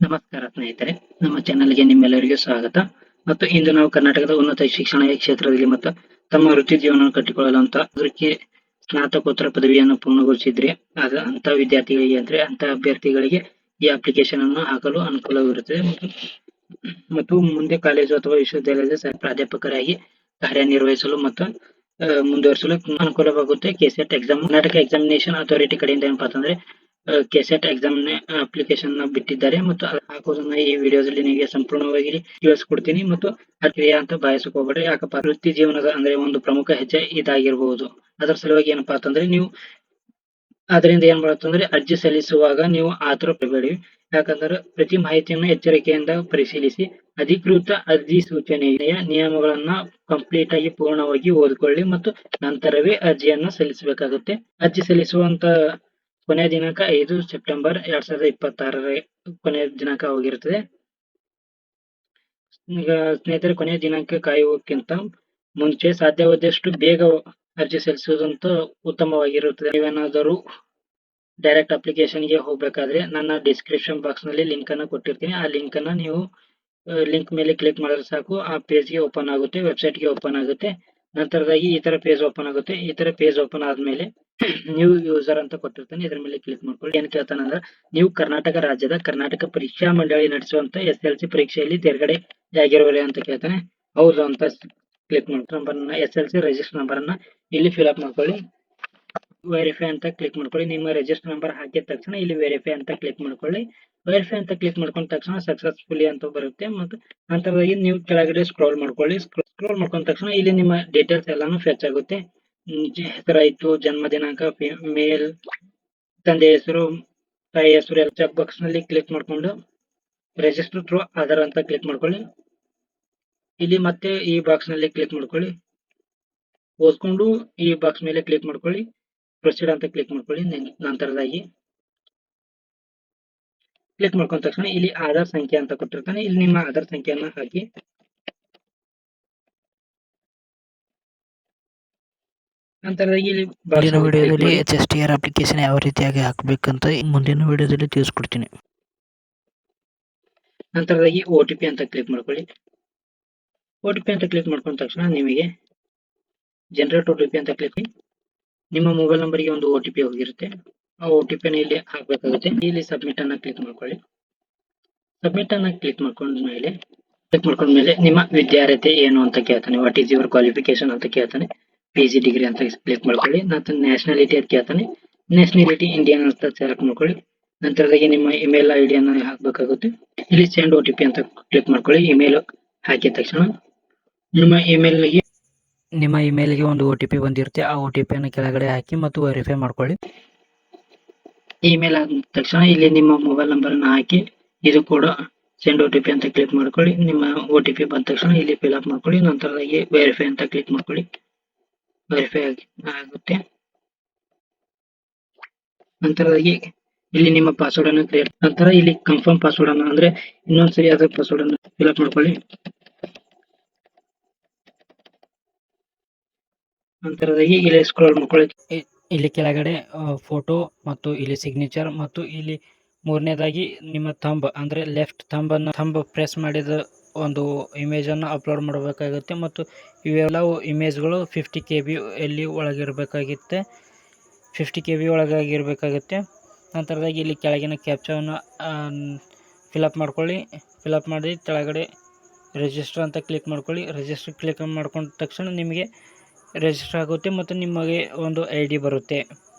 ನಮಸ್ಕಾರ ಸ್ನೇಹಿತರೆ, ನಮ್ಮ ಚಾನೆಲ್ಗೆ ನಿಮ್ಮೆಲ್ಲರಿಗೂ ಸ್ವಾಗತ. ಮತ್ತು ಇಂದು ನಾವು ಕರ್ನಾಟಕದ ಉನ್ನತ ಶಿಕ್ಷಣ ಕ್ಷೇತ್ರದಲ್ಲಿ ಮತ್ತು ತಮ್ಮ ವೃತ್ತಿ ಜೀವನವನ್ನು ಕಟ್ಟಿಕೊಳ್ಳಲು ಅದಕ್ಕೆ ಸ್ನಾತಕೋತ್ತರ ಪದವಿಯನ್ನು ಪೂರ್ಣಗೊಳಿಸಿದ್ರೆ ಅಂತ ವಿದ್ಯಾರ್ಥಿಗಳಿಗೆ ಅಂತ ಅಭ್ಯರ್ಥಿಗಳಿಗೆ ಈ ಅಪ್ಲಿಕೇಶನ್ ಅನ್ನು ಹಾಕಲು ಅನುಕೂಲವಿರುತ್ತದೆ ಮತ್ತು ಮುಂದೆ ಕಾಲೇಜು ಅಥವಾ ವಿಶ್ವವಿದ್ಯಾಲಯದ ಪ್ರಾಧ್ಯಾಪಕರಾಗಿ ಕಾರ್ಯನಿರ್ವಹಿಸಲು ಮತ್ತು ಮುಂದುವರಿಸಲು ಅನುಕೂಲವಾಗುತ್ತೆ. KSET exam Karnataka examination authority ಕಡೆಯಿಂದ ಏನಪ್ಪಾ ಅಂತಂದ್ರೆ ಕೆಸೆಟ್ ಎಕ್ಸಾಮ್ ಅಪ್ಲಿಕೇಶನ್ ಬಿಟ್ಟಿದ್ದಾರೆ ಮತ್ತು ಹಾಕೋದನ್ನ ಈ ವಿಡಿಯೋದಲ್ಲಿ ನಿಮಗೆ ಸಂಪೂರ್ಣವಾಗಿ ತಿಳಿಸ್ಕೊಡ್ತೀನಿ. ಮತ್ತು ಕ್ರಿಯೆ ಅಂತ ಭಾವಿಸಕ್ ಹೋಗ್ಬೇಡ್ರಿ. ಯಾಕಪ್ಪ, ವೃತ್ತಿ ಜೀವನದ ಅಂದ್ರೆ ಒಂದು ಪ್ರಮುಖ ಹೆಜ್ಜೆ ಇದಾಗಿರಬಹುದು. ಅದರ ಸಲುವಾಗಿ ಏನಪ್ಪಾ ಅಂತಂದ್ರೆ ನೀವು ಅದರಿಂದ ಏನ್ ಮಾಡುತ್ತಂದ್ರೆ ಅರ್ಜಿ ಸಲ್ಲಿಸುವಾಗ ನೀವು ಆತುರ ಪಡಬೇಡಿ. ಯಾಕಂದ್ರೆ ಪ್ರತಿ ಮಾಹಿತಿಯನ್ನು ಎಚ್ಚರಿಕೆಯಿಂದ ಪರಿಶೀಲಿಸಿ ಅಧಿಕೃತ ಅರ್ಜಿ ಸೂಚನೆಯ ನಿಯಮಗಳನ್ನ ಕಂಪ್ಲೀಟ್ ಆಗಿ ಪೂರ್ಣವಾಗಿ ಓದಿಕೊಳ್ಳಿ ಮತ್ತು ನಂತರವೇ ಅರ್ಜಿಯನ್ನು ಸಲ್ಲಿಸಬೇಕಾಗುತ್ತೆ. ಅರ್ಜಿ ಸಲ್ಲಿಸುವಂತ ಕೊನೆಯ ದಿನಾಂಕ 5 ಸೆಪ್ಟೆಂಬರ್ 2026 ಕೊನೆಯ ದಿನಾಂಕ ಆಗಿರುತ್ತದೆ. ಈಗ ಸ್ನೇಹಿತರೆ, ಕೊನೆಯ ದಿನಾಂಕ ಕಾಯುವುದಕ್ಕಿಂತ ಮುಂಚೆ ಸಾಧ್ಯವಾದಷ್ಟು ಬೇಗ ಅರ್ಜಿ ಸಲ್ಲಿಸುವುದಂತ ಉತ್ತಮವಾಗಿರುತ್ತದೆ. ನೀವೇನಾದರೂ ಡೈರೆಕ್ಟ್ ಅಪ್ಲಿಕೇಶನ್ ಗೆ ಹೋಗಬೇಕಾದ್ರೆ ನನ್ನ ಡಿಸ್ಕ್ರಿಪ್ಷನ್ ಬಾಕ್ಸ್ ನಲ್ಲಿ ಲಿಂಕ್ ಅನ್ನು ಕೊಟ್ಟಿರ್ತೀನಿ. ಆ ಲಿಂಕ್ ಅನ್ನ ನೀವು ಲಿಂಕ್ ಮೇಲೆ ಕ್ಲಿಕ್ ಮಾಡಿದ್ರೆ ಸಾಕು, ಆ ಪೇಜ್ ಗೆ ಓಪನ್ ಆಗುತ್ತೆ, ವೆಬ್ಸೈಟ್ ಗೆ ಓಪನ್ ಆಗುತ್ತೆ. ನಂತರದಾಗಿ ಈ ತರ ಪೇಜ್ ಓಪನ್ ಆಗುತ್ತೆ. ಈ ತರ ಪೇಜ್ ಓಪನ್ ಆದ್ಮೇಲೆ ನ್ಯೂ ಯೂಸರ್ ಅಂತ ಕೊಟ್ಟಿರ್ತಾನೆ, ಇದ್ರ ಮೇಲೆ ಕ್ಲಿಕ್ ಮಾಡ್ಕೊಳ್ಳಿ. ಏನ್ ಕೇಳ್ತಾನೆ ಅಂದ್ರೆ, ನೀವು ಕರ್ನಾಟಕ ರಾಜ್ಯದ ಕರ್ನಾಟಕ ಪರೀಕ್ಷಾ ಮಂಡಳಿ ನಡೆಸುವಂತ SLC ಪರೀಕ್ಷೆಯಲ್ಲಿ ತೇರ್ಗಡೆ ಆಗಿರುವರೆ ಅಂತ ಕೇಳ್ತಾನೆ. ಹೌದು ಅಂತ ಕ್ಲಿಕ್ ಮಾಡ್ಕೊಂಡು SLC ರಿಜಿಸ್ಟರ್ ನಂಬರ್ ಅನ್ನ ಇಲ್ಲಿ ಫಿಲ್ ಅಪ್ ಮಾಡ್ಕೊಳ್ಳಿ. ವೆರಿಫೈ ಅಂತ ಕ್ಲಿಕ್ ಮಾಡ್ಕೊಳ್ಳಿ. ನಿಮ್ಮ ರಿಜಿಸ್ಟರ್ ನಂಬರ್ ಹಾಕಿದ ತಕ್ಷಣ ಇಲ್ಲಿ ವೆರಿಫೈ ಅಂತ ಕ್ಲಿಕ್ ಮಾಡ್ಕೊಳ್ಳಿ. ವೆರಿಫೈ ಅಂತ ಕ್ಲಿಕ್ ಮಾಡ್ಕೊಂಡ ತಕ್ಷಣ ಸಕ್ಸಸ್ಫುಲಿ ಅಂತ ಬರುತ್ತೆ. ಮತ್ತು ನಂತರವಾಗಿ ನೀವು ಕೆಳಗಡೆ ಸ್ಕ್ರೋಲ್ ಮಾಡ್ಕೊಳ್ಳಿ. ಸ್ಕ್ರೋಲ್ ಮಾಡ್ಕೊಂಡ ತಕ್ಷಣ ಇಲ್ಲಿ ನಿಮ್ಮ ಡೀಟೇಲ್ಸ್ ಎಲ್ಲಾನು ಫೆಚ್ ಆಗುತ್ತೆ. ಹೆಸರಾಯ್ತು, ಜನ್ಮ ದಿನಾಂಕ, ಮೇಲ್, ತಂದೆ ಹೆಸರು, ತಾಯಿ ಹೆಸರು ಎಲ್ಲ ಚೆಕ್ ಬಾಕ್ಸ್ ನಲ್ಲಿ ಕ್ಲಿಕ್ ಮಾಡ್ಕೊಂಡು ರಿಜಿಸ್ಟರ್ ಥ್ರೂ ಆಧಾರ್ ಅಂತ ಕ್ಲಿಕ್ ಮಾಡ್ಕೊಳ್ಳಿ. ಇಲ್ಲಿ ಮತ್ತೆ ಈ ಬಾಕ್ಸ್ ನಲ್ಲಿ ಕ್ಲಿಕ್ ಮಾಡ್ಕೊಳ್ಳಿ. ಓದ್ಕೊಂಡು ಈ ಬಾಕ್ಸ್ ಮೇಲೆ ಕ್ಲಿಕ್ ಮಾಡ್ಕೊಳ್ಳಿ. ಪ್ರೊಸೀಡ್ ಅಂತ ಕ್ಲಿಕ್ ಮಾಡ್ಕೊಳ್ಳಿ. ನಂತರದಾಗಿ ಕ್ಲಿಕ್ ಮಾಡ್ಕೊಂಡ ತಕ್ಷಣ ಇಲ್ಲಿ ಆಧಾರ್ ಸಂಖ್ಯೆ ಅಂತ ಕೊಟ್ಟಿರ್ತಾನೆ. ಇಲ್ಲಿ ನಿಮ್ಮ ಆಧಾರ್ ಸಂಖ್ಯೆಯನ್ನ ಹಾಕಿ ನಂತರದಾಗಿ ಇಲ್ಲಿ ಮುಂದಿನ ವಿಡಿಯೋದಲ್ಲಿ HSTR ಅಪ್ಲಿಕೇಶನ್ ಯಾವ ರೀತಿಯಾಗಿ ಹಾಕಬೇಕಂತ ಮುಂದಿನ ವಿಡಿಯೋದಲ್ಲಿ ತಿಳಿಸ್ಕೊಡ್ತೀನಿ. ನಂತರದಾಗಿ OTP ಅಂತ ಕ್ಲಿಕ್ ಮಾಡ್ಕೊಳ್ಳಿ. OTP ಅಂತ ಕ್ಲಿಕ್ ಮಾಡ್ಕೊಂಡ ತಕ್ಷಣ ನಿಮಗೆ ಜನರೇಟ್ OTP ಅಂತ ಕ್ಲಿಕ್ ಮಾಡಿ ನಿಮ್ಮ ಮೊಬೈಲ್ ನಂಬರ್ಗೆ ಒಂದು OTP ಹೋಗಿರುತ್ತೆ. ಆ OTP ನ ಇಲ್ಲಿ ಹಾಕಬೇಕಾಗುತ್ತೆ. ಇಲ್ಲಿ ಸಬ್ಮಿಟ್ ಅನ್ನ ಕ್ಲಿಕ್ ಮಾಡ್ಕೊಳ್ಳಿ. ಸಬ್ಮಿಟ್ ಅನ್ನ ಕ್ಲಿಕ್ ಮಾಡ್ಕೊಂಡ್ಮೇಲೆ ನಿಮ್ಮ ವಿದ್ಯಾರ್ಹತೆ ಏನು ಅಂತ ಕೇಳ್ತಾನೆ. ವಾಟ್ ಈಸ್ ಯುವರ್ ಕ್ವಾಲಿಫಿಕೇಶನ್ ಅಂತ ಕೇಳ್ತಾನೆ. PG ಡಿಗ್ರಿ ಅಂತ ಕ್ಲಿಕ್ ಮಾಡ್ಕೊಳ್ಳಿ. ನಂತರ ನ್ಯಾಷನಾಲಿಟಿ ಅಂತ ಕೇಳ್ತಾನೆ. ನ್ಯಾಷನಾಲಿಟಿ ಇಂಡಿಯನ್ ಅಂತ ಸೆಲೆಕ್ಟ್ ಮಾಡ್ಕೊಳ್ಳಿ. ನಂತರದಾಗಿ ನಿಮ್ಮ ಇಮೇಲ್ ID ಅನ್ನ ಹಾಕಬೇಕಾಗುತ್ತೆ. ಇಲ್ಲಿ ಸೆಂಡ್ OTP ಅಂತ ಕ್ಲಿಕ್ ಮಾಡ್ಕೊಳ್ಳಿ. ಇಮೇಲ್ ಹಾಕಿದ ತಕ್ಷಣ ನಿಮ್ಮ ಇಮೇಲ್ಗೆ ಒಂದು OTP ಬಂದಿರುತ್ತೆ. ಆ OTP ಅನ್ನು ಕೆಳಗಡೆ ಹಾಕಿ ಮತ್ತು ವೆರಿಫೈ ಮಾಡ್ಕೊಳ್ಳಿ. ಇಮೇಲ್ ಆದ ತಕ್ಷಣ ಇಲ್ಲಿ ನಿಮ್ಮ ಮೊಬೈಲ್ ನಂಬರ್ ಅನ್ನು ಹಾಕಿ ಇದು ಕೂಡ ಸೆಂಡ್ OTP ಅಂತ ಕ್ಲಿಕ್ ಮಾಡ್ಕೊಳ್ಳಿ. ನಿಮ್ಮ OTP ಬಂದ ತಕ್ಷಣ ಇಲ್ಲಿ ಫಿಲ್ ಅಪ್ ಮಾಡ್ಕೊಳ್ಳಿ. ನಂತರದಾಗಿ ವೆರಿಫೈ ಅಂತ ಕ್ಲಿಕ್ ಮಾಡ್ಕೊಳ್ಳಿ. ವೆರಿಫೈ ಆಗುತ್ತೆ. ನಂತರದಾಗಿ ಇಲ್ಲಿ ನಿಮ್ಮ ಪಾಸ್ವರ್ಡ್ ಅನ್ನು ಕ್ರಿಯೇಟ್ ನಂತರ ಇಲ್ಲಿ ಕನ್ಫರ್ಮ್ ಪಾಸ್ವರ್ಡ್ ಅನ್ನು ಅಂದ್ರೆ ಇನ್ನೊಂದು ಸರಿಯಾದ ಪಾಸ್ವರ್ಡ್ ಅನ್ನು ಫಿಲ್ ಅಪ್ ಮಾಡ್ಕೊಳ್ಳಿ. ನಂತರದಾಗಿ ಇಲ್ಲಿ ಸ್ಕ್ರೋಲ್ ಮಾಡ್ಕೊಳ್ಳಿ. ಇಲ್ಲಿ ಕೆಳಗಡೆ ಫೋಟೋ ಮತ್ತು ಇಲ್ಲಿ ಸಿಗ್ನೇಚರ್ ಮತ್ತು ಇಲ್ಲಿ ಮೂರನೇದಾಗಿ ನಿಮ್ಮ ಥಂಬ್ ಅಂದ್ರೆ ಲೆಫ್ಟ್ ಥಂಬ್ ಪ್ರೆಸ್ ಮಾಡಿದ ಒಂದು ಇಮೇಜ್ ಅನ್ನು ಅಪ್ಲೋಡ್ ಮಾಡಬೇಕಾಗುತ್ತೆ. ಮತ್ತು ಇವೆಲ್ಲವೂ ಇಮೇಜ್ಗಳು 50 KB ಅಲ್ಲಿ ಒಳಗಿರಬೇಕಾಗುತ್ತೆ. 50 KB ಒಳಗಾಗಿರ್ಬೇಕಾಗುತ್ತೆ. ನಂತರದಾಗಿ ಇಲ್ಲಿ ಕೆಳಗಿನ ಕ್ಯಾಪ್ಚಾವನ್ನು ಫಿಲಪ್ ಮಾಡ್ಕೊಳ್ಳಿ. ಫಿಲಪ್ ಮಾಡಿ ಕೆಳಗಡೆ ರಿಜಿಸ್ಟರ್ ಅಂತ ಕ್ಲಿಕ್ ಮಾಡ್ಕೊಳ್ಳಿ. ರಿಜಿಸ್ಟರ್ ಕ್ಲಿಕ್ ಮಾಡ್ಕೊಂಡ ತಕ್ಷಣ ನಿಮಗೆ ರಿಜಿಸ್ಟರ್ ಆಗುತ್ತೆ ಮತ್ತು ನಿಮಗೆ ಒಂದು ID ಬರುತ್ತೆ.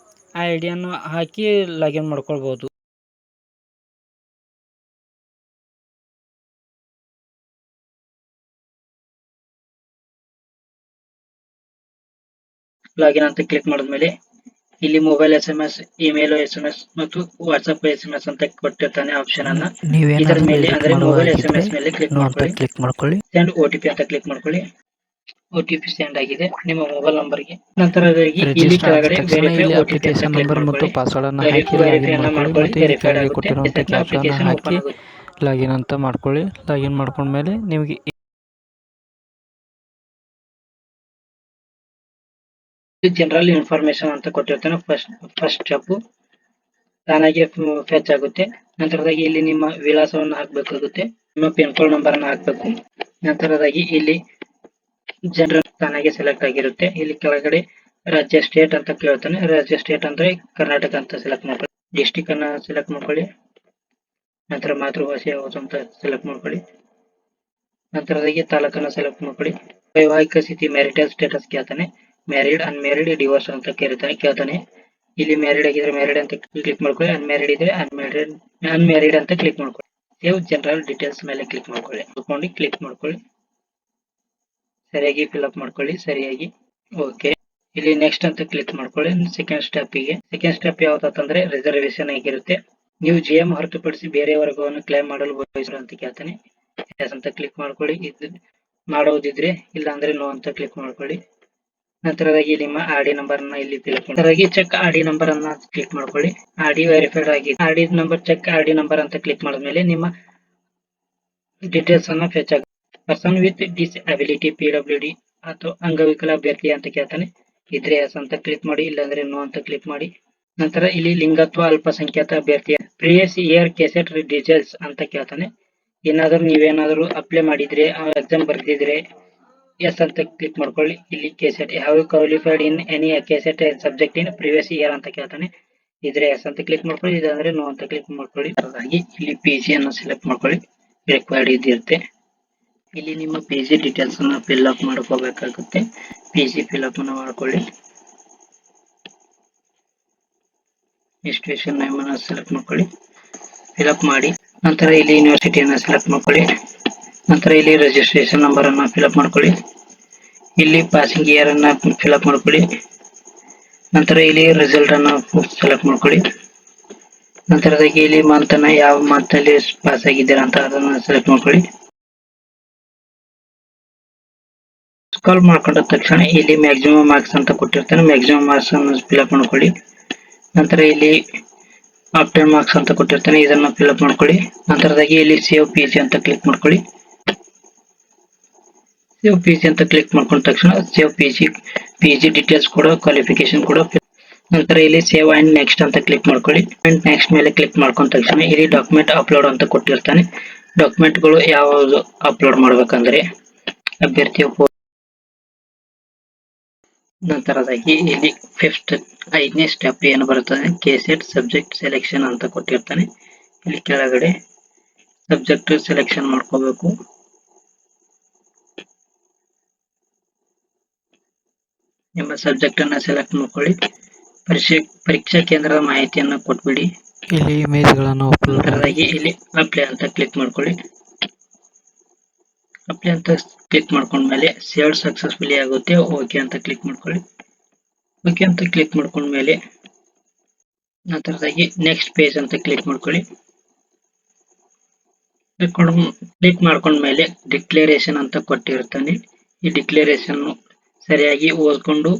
ಆ ಐಡಿಯನ್ನು ಹಾಕಿ ಲಾಗಿನ್ ಮಾಡ್ಕೊಳ್ಬೋದು. ಲಾಗಿನ್ ಅಂತ ಕ್ಲಿಕ್ ಮಾಡಿದ್ಮೇಲೆ ಇಲ್ಲಿ ಮೊಬೈಲ್ SMS, ಇಮೇಲ್ SMS ಮತ್ತು ವಾಟ್ಸ್ಆಪ್ SMS ಅಂತ ಕೊಟ್ಟಿರ್ತಾನೆ ಆಪ್ಷನ್ ಅನ್ನ. ಇದರ ಮೇಲೆ ಅಂದ್ರೆ ಮೊಬೈಲ್ SMS ಮೇಲೆ ಕ್ಲಿಕ್ ಮಾಡ್ಕೊಳ್ಳಿ. ಸೆಂಡ್ OTP ಅಂತ ಕ್ಲಿಕ್ ಮಾಡ್ಕೊಳ್ಳಿ. OTP ಸೆಂಡ್ ಆಗಿದೆ ನಿಮ್ಮ ಮೊಬೈಲ್ ನಂಬರ್ಗೆ. ನಂತರ ಇಲ್ಲಿ ಕೆಳಗಡೆ ವೆರಿಫೈ OTP ಅಂತ ಕ್ಲಿಕ್ ಮಾಡ್ಕೊಳ್ಳಿ. ವೆರಿಫೈ ಅನ್ನ ಮಾಡ್ಕೊಳ್ಳಿ. ವೆರಿಫೈಡ್ ಆಗುತ್ತೆ. ಅಪ್ಲಿಕೇಶನ್ ಓಪನ್ ಆಗುತ್ತೆ. ಲಾಗಿನ್ ಅಂತ ಮಾಡ್ಕೊಳ್ಳಿ. ಲಾಗಿನ್ ಮಾಡ್ಕೊಂಡ್ಮೇಲೆ ನಿಮಗೆ ಜನರಲ್ ಇನ್ಫಾರ್ಮೇಶನ್ ಅಂತ ಕೊಟ್ಟಿರ್ತಾನೆ. ಫಸ್ಟ್ ಸ್ಟೆಪ್ ತಾನಾಗೆ ಫೆಚ್ ಆಗುತ್ತೆ. ನಂತರದಾಗಿ ಇಲ್ಲಿ ನಿಮ್ಮ ವಿಳಾಸವನ್ನು ಹಾಕಬೇಕಾಗುತ್ತೆ, ನಿಮ್ಮ ಪಿನ್ ಕೋಡ್ ನಂಬರ್ ಅನ್ನು ಹಾಕಬೇಕು. ನಂತರದಾಗಿ ಇಲ್ಲಿ ಜನರಲ್ ತಾನಾಗೆ ಸೆಲೆಕ್ಟ್ ಆಗಿರುತ್ತೆ. ಇಲ್ಲಿ ಕೆಳಗಡೆ ರಾಜ್ಯ ಸ್ಟೇಟ್ ಅಂತ ಕೇಳ್ತಾನೆ. ರಾಜ್ಯ ಸ್ಟೇಟ್ ಅಂದ್ರೆ ಕರ್ನಾಟಕ ಅಂತ ಸೆಲೆಕ್ಟ್ ಮಾಡ್ಕೊಳ್ಳಿ. ಡಿಸ್ಟಿಕ್ ಅನ್ನ ಸೆಲೆಕ್ಟ್ ಮಾಡ್ಕೊಳ್ಳಿ. ನಂತರ ಮಾತೃಭಾಷೆ ಯಾವುದು ಅಂತ ಸೆಲೆಕ್ಟ್ ಮಾಡ್ಕೊಳ್ಳಿ. ನಂತರದಾಗಿ ತಾಲೂಕನ್ನ ಸೆಲೆಕ್ಟ್ ಮಾಡ್ಕೊಳ್ಳಿ. ವೈವಾಹಿಕ ಸ್ಥಿತಿ ಮ್ಯಾರಿಟಲ್ ಸ್ಟೇಟಸ್ ಕೇಳ್ತಾನೆ. ಮ್ಯಾರಿಡ್, ಅನ್ಮ್ಯಾರಿಡ್, ಡಿವೋರ್ಸ್ ಅಂತ ಕೇಳ್ತಾನೆ. ಇಲ್ಲಿ ಮ್ಯಾರಿಡ್ ಆಗಿದ್ರೆ ಮ್ಯಾರಿಡ್ ಅಂತ ಕ್ಲಿಕ್ ಮಾಡ್ಕೊಳ್ಳಿ. ಅನ್ಮ್ಯಾರಿಡ್ ಇದ್ರೆ ಅನ್ಮ್ಯಾರಿಡ್ ಅಂತ ಕ್ಲಿಕ್ ಮಾಡ್ಕೊಳ್ಳಿ. ಸೇವ್ ಜನರಲ್ ಡೀಟೇಲ್ಸ್ ಮೇಲೆ ಕ್ಲಿಕ್ ಮಾಡ್ಕೊಳ್ಳಿ. ಕ್ಲಿಕ್ ಮಾಡ್ಕೊಳ್ಳಿ. ಸರಿಯಾಗಿ ಫಿಲ್ ಅಪ್ ಮಾಡ್ಕೊಳ್ಳಿ. ಸರಿಯಾಗಿ ಓಕೆ. ಇಲ್ಲಿ ನೆಕ್ಸ್ಟ್ ಅಂತ ಕ್ಲಿಕ್ ಮಾಡ್ಕೊಳ್ಳಿ. ಸೆಕೆಂಡ್ ಸ್ಟೆಪ್ ಯಾವ್ದಂದ್ರೆ ರಿಸರ್ವೇಶನ್ ಆಗಿರುತ್ತೆ. ನೀವು GM ಹೊರತುಪಡಿಸಿ ಬೇರೆ ವರ್ಗವನ್ನು ಕ್ಲೈಮ್ ಮಾಡಲು ಬಯಸುವ ಅಂತ ಕೇಳ್ತಾನೆ. ಎಸ್ ಅಂತ ಕ್ಲಿಕ್ ಮಾಡ್ಕೊಳ್ಳಿ. ಮಾಡೋದಿದ್ರೆ, ಇಲ್ಲ ಅಂದ್ರೆ ನೋ ಅಂತ ಕ್ಲಿಕ್ ಮಾಡ್ಕೊಳ್ಳಿ. ನಂತರದಾಗಿ ನಿಮ್ಮ RD ನಂಬರ್ ಅನ್ನ ಇಲ್ಲಿ fill up check RD number ಅನ್ನ ಕ್ಲಿಕ್ ಮಾಡ್ಕೊಳ್ಳಿ. RD ವೆರಿಫೈಡ್ ಆಗಿದೆ. RD number check RD number ಅಂತ ಕ್ಲಿಕ್ ಮಾಡಿದ್ಮೇಲೆ ನಿಮ್ಮ ಡೀಟೇಲ್ಸ್ ಅನ್ನ ಫೆಚ್ ಆಗುತ್ತೆ. ಪರ್ಸನ್ ವಿತ್ ಡಿಸಬಿಲಿಟಿ PWD ಅಥವಾ ಅಂಗವಿಕಲ ಅಭ್ಯರ್ಥಿ ಅಂತ ಕೇಳ್ತಾನೆ. ಇದ್ರೆ ಎಸ್ ಅಂತ ಕ್ಲಿಕ್ ಮಾಡಿ, ಇಲ್ಲಾಂದ್ರೆ ನೋ ಅಂತ ಕ್ಲಿಕ್ ಮಾಡಿ. ನಂತರ ಇಲ್ಲಿ ಲಿಂಗತ್ವ ಅಲ್ಪಸಂಖ್ಯಾತ ಅಭ್ಯರ್ಥಿ ಪ್ರಿವಿಯಸ್ ಇಯರ್ ಕೆಸೆಟ್ ಡೀಟೇಲ್ಸ್ ಅಂತ ಕೇಳ್ತಾನೆ. ನೀವೇನಾದ್ರೂ ಅಪ್ಲೈ ಮಾಡಿದ್ರೆ, ಎಕ್ಸಾಮ್ ಬರ್ದಿದ್ರೆ ಎಸ್ ಅಂತ ಕ್ಲಿಕ್ ಮಾಡ್ಕೊಳ್ಳಿ. ಇಲ್ಲಿ KSET have qualified in any KSET subject in previous year ಅಂತ ಕೇಳ್ತಾನೆ. ಇದ್ರೆ ಎಸ್ ಅಂತ ಕ್ಲಿಕ್ ಮಾಡ್ಕೊಳ್ಳಿ, ಇದಂದ್ರೆ ನೋ ಅಂತ ಕ್ಲಿಕ್ ಮಾಡ್ಕೊಳ್ಳಿ. ಹಾಗಾಗಿ ಇಲ್ಲಿ PG ಅನ್ನು ಸೆಲೆಕ್ಟ್ ಮಾಡ್ಕೊಳ್ಳಿ. ರಿಕ್ವೈರ್ಡ್ ಇದಿರುತ್ತೆ. ಇಲ್ಲಿ ನಿಮ್ಮ PG ಡೀಟೇಲ್ಸ್ ಅನ್ನ ಫಿಲ್ ಅಪ್ ಮಾಡ್ಕೋಬೇಕಾಗುತ್ತೆ. PG ಫಿಲ್ ಅಪ್ ಅನ್ನು ಮಾಡ್ಕೊಳ್ಳಿ. ಇನ್ಸ್ಟಿಟ್ಯೂಷನ್ ನೇಮ್ ಅನ್ನು ಸೆಲೆಕ್ಟ್ ಮಾಡ್ಕೊಳ್ಳಿ. ಫಿಲ್ ಅಪ್ ಮಾಡಿ. ನಂತರ ಇಲ್ಲಿ ಯೂನಿವರ್ಸಿಟಿಯನ್ನು ಸೆಲೆಕ್ಟ್ ಮಾಡ್ಕೊಳ್ಳಿ. ನಂತರ ಇಲ್ಲಿ ರಿಜಿಸ್ಟ್ರೇಷನ್ ನಂಬರ್ ಅನ್ನ ಫಿಲ್ ಅಪ್ ಮಾಡ್ಕೊಳ್ಳಿ. ಇಲ್ಲಿ ಪಾಸಿಂಗ್ ಇಯರ್ ಅನ್ನ ಫಿಲ್ ಅಪ್ ಮಾಡ್ಕೊಳ್ಳಿ. ನಂತರ ಇಲ್ಲಿ ರಿಸಲ್ಟ್ ಅನ್ನ ಸೆಲೆಕ್ಟ್ ಮಾಡ್ಕೊಳ್ಳಿ. ನಂತರದಾಗಿ ಇಲ್ಲಿ ಮಂತ್ ಅನ್ನ ಯಾವ ಮಂತ್ ಅಲ್ಲಿ ಪಾಸ್ ಆಗಿದ್ದೀರಾ ಅಂತ ಅದನ್ನ ಸೆಲೆಕ್ಟ್ ಮಾಡ್ಕೊಳ್ಳಿ. ಸ್ಕ್ರಾಲ್ ಮಾಡ್ಕೊಂಡ ತಕ್ಷಣ ಇಲ್ಲಿ ಮ್ಯಾಕ್ಸಿಮಮ್ ಮಾರ್ಕ್ಸ್ ಅಂತ ಕೊಟ್ಟಿರ್ತಾನೆ. ಮ್ಯಾಕ್ಸಿಮಮ್ ಮಾರ್ಕ್ಸ್ ಅನ್ನು ಫಿಲ್ ಅಪ್ ಮಾಡ್ಕೊಳ್ಳಿ. ನಂತರ ಇಲ್ಲಿ ಆಫ್ಟರ್ ಮಾರ್ಕ್ಸ್ ಅಂತ ಕೊಟ್ಟಿರ್ತಾನೆ. ಇದನ್ನ ಫಿಲ್ ಅಪ್ ಮಾಡ್ಕೊಳ್ಳಿ. ನಂತರದಾಗಿ ಇಲ್ಲಿ ಸೇವ್ PG ಅಂತ ಕ್ಲಿಕ್ ಮಾಡ್ಕೊಳ್ಳಿ. ಸೇವ್ PG ಅಂತ ಕ್ಲಿಕ್ ಮಾಡ್ಕೊಂಡ ತಕ್ಷಣ ಸೇವ್ PG ಡೀಟೇಲ್ಸ್ ಕೂಡ ಕ್ವಾಲಿಫಿಕೇಶನ್ ಕೂಡ. ನಂತರ ಇಲ್ಲಿ ಸೇವ್ ಅಂಡ್ ನೆಕ್ಸ್ಟ್ ಅಂತ ಕ್ಲಿಕ್ ಮಾಡ್ಕೊಳ್ಳಿ. ನೆಕ್ಸ್ಟ್ ಮೇಲೆ ಕ್ಲಿಕ್ ಮಾಡ್ಕೊಂಡ ತಕ್ಷಣ ಇಲ್ಲಿ ಡಾಕ್ಯುಮೆಂಟ್ ಅಪ್ಲೋಡ್ ಅಂತ ಕೊಟ್ಟಿರ್ತಾನೆ. ಡಾಕ್ಯುಮೆಂಟ್ಗಳು ಯಾವುದು ಅಪ್ಲೋಡ್ ಮಾಡ್ಬೇಕಂದ್ರೆ ಅಭ್ಯರ್ಥಿಯ ನಂತರದಾಗಿ ಇಲ್ಲಿ 5ನೇ ಸ್ಟೆಪ್ ಏನು ಬರುತ್ತದೆ, ಕೆಸೆಟ್ ಸಬ್ಜೆಕ್ಟ್ ಸೆಲೆಕ್ಷನ್ ಅಂತ ಕೊಟ್ಟಿರ್ತಾನೆ. ಇಲ್ಲಿ ಕೆಳಗಡೆ ಸಬ್ಜೆಕ್ಟ್ ಸೆಲೆಕ್ಷನ್ ಮಾಡ್ಕೋಬೇಕು. ನಿಮ್ಮ ಸಬ್ಜೆಕ್ಟ್ ಅನ್ನ ಸೆಲೆಕ್ಟ್ ಮಾಡ್ಕೊಳ್ಳಿ. ಪರೀಕ್ಷಾ ಕೇಂದ್ರದ ಮಾಹಿತಿಯನ್ನು ಕೊಟ್ಬಿಡಿ. ಇಲ್ಲಿ ಇಮೇಜ್ಗಳನ್ನು ನಂತರದಾಗಿ ಇಲ್ಲಿ ಅಪ್ಲೈ ಅಂತ ಕ್ಲಿಕ್ ಮಾಡ್ಕೊಳ್ಳಿ. ಅಪ್ಲೈ ಅಂತ ಕ್ಲಿಕ್ ಮಾಡ್ಕೊಂಡ್ಮೇಲೆ ಸೇವ್ಡ್ ಸಕ್ಸಸ್ಫುಲಿ ಆಗುತ್ತೆ. ಓಕೆ ಅಂತ ಕ್ಲಿಕ್ ಮಾಡ್ಕೊಳ್ಳಿ. ಓಕೆ ಅಂತ ಕ್ಲಿಕ್ ಮಾಡ್ಕೊಂಡ್ಮೇಲೆ ನಂತರದಾಗಿ ನೆಕ್ಸ್ಟ್ ಪೇಜ್ ಅಂತ ಕ್ಲಿಕ್ ಮಾಡ್ಕೊಳ್ಳಿ. ಕ್ಲಿಕ್ ಮಾಡ್ಕೊಂಡ್ಮೇಲೆ ಡಿಕ್ಲರೇಷನ್ ಅಂತ ಕೊಟ್ಟಿರ್ತಾನೆ. ಈ ಡಿಕ್ಲರೇಷನ್ ಸರಿಯಾಗಿ ಓದ್ಕೊಂಡು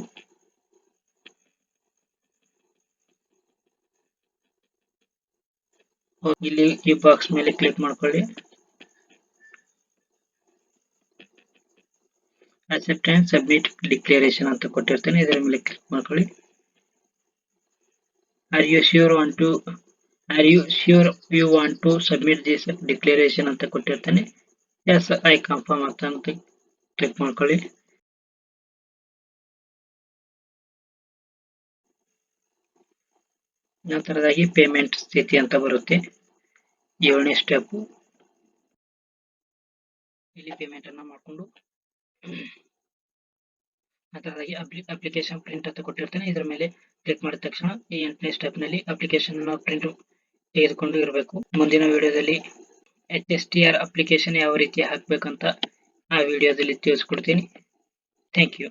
ಇಲ್ಲಿ ಈ ಬಾಕ್ಸ್ ಮೇಲೆ ಕ್ಲಿಕ್ ಮಾಡ್ಕೊಳ್ಳಿ. ಅಕ್ಸೆಪ್ಟ್ ಅಂಡ್ ಸಬ್ಮಿಟ್ ಡಿಕ್ಲರೇಷನ್ ಅಂತ ಕೊಟ್ಟಿರ್ತಾನೆ. ಇದರ ಮೇಲೆ ಕ್ಲಿಕ್ ಮಾಡ್ಕೊಳ್ಳಿ. Are you sure you want to submit this declaration ಅಂತ ಕೊಟ್ಟಿರ್ತಾನೆ. ಎಸ್ ಐ ಕನ್ಫರ್ಮ್ ಅಂತ ಕ್ಲಿಕ್ ಮಾಡ್ಕೊಳ್ಳಿ. ನಂತರದಾಗಿ ಪೇಮೆಂಟ್ ಸ್ಥಿತಿ ಅಂತ ಬರುತ್ತೆ. 7ನೇ ಸ್ಟೆಪ್. ಇಲ್ಲಿ ಪೇಮೆಂಟ್ ಅನ್ನ ಮಾಡಿಕೊಂಡು ನಂತರದಾಗಿ ಅಪ್ಲಿಕೇಶನ್ ಪ್ರಿಂಟ್ ಅಂತ ಕೊಟ್ಟಿರ್ತಾನೆ. ಇದರ ಮೇಲೆ ಕ್ಲಿಕ್ ಮಾಡಿದ ತಕ್ಷಣ ಈ 8ನೇ ಸ್ಟೆಪ್ ನಲ್ಲಿ ಅಪ್ಲಿಕೇಶನ್ ಪ್ರಿಂಟ್ ತೆಗೆದುಕೊಂಡು ಇರಬೇಕು. ಮುಂದಿನ ವಿಡಿಯೋದಲ್ಲಿ HSTR ಅಪ್ಲಿಕೇಶನ್ ಯಾವ ರೀತಿ ಹಾಕಬೇಕಂತ ಆ ವಿಡಿಯೋದಲ್ಲಿ ತಿಳಿಸ್ಕೊಡ್ತೀನಿ. Thank you.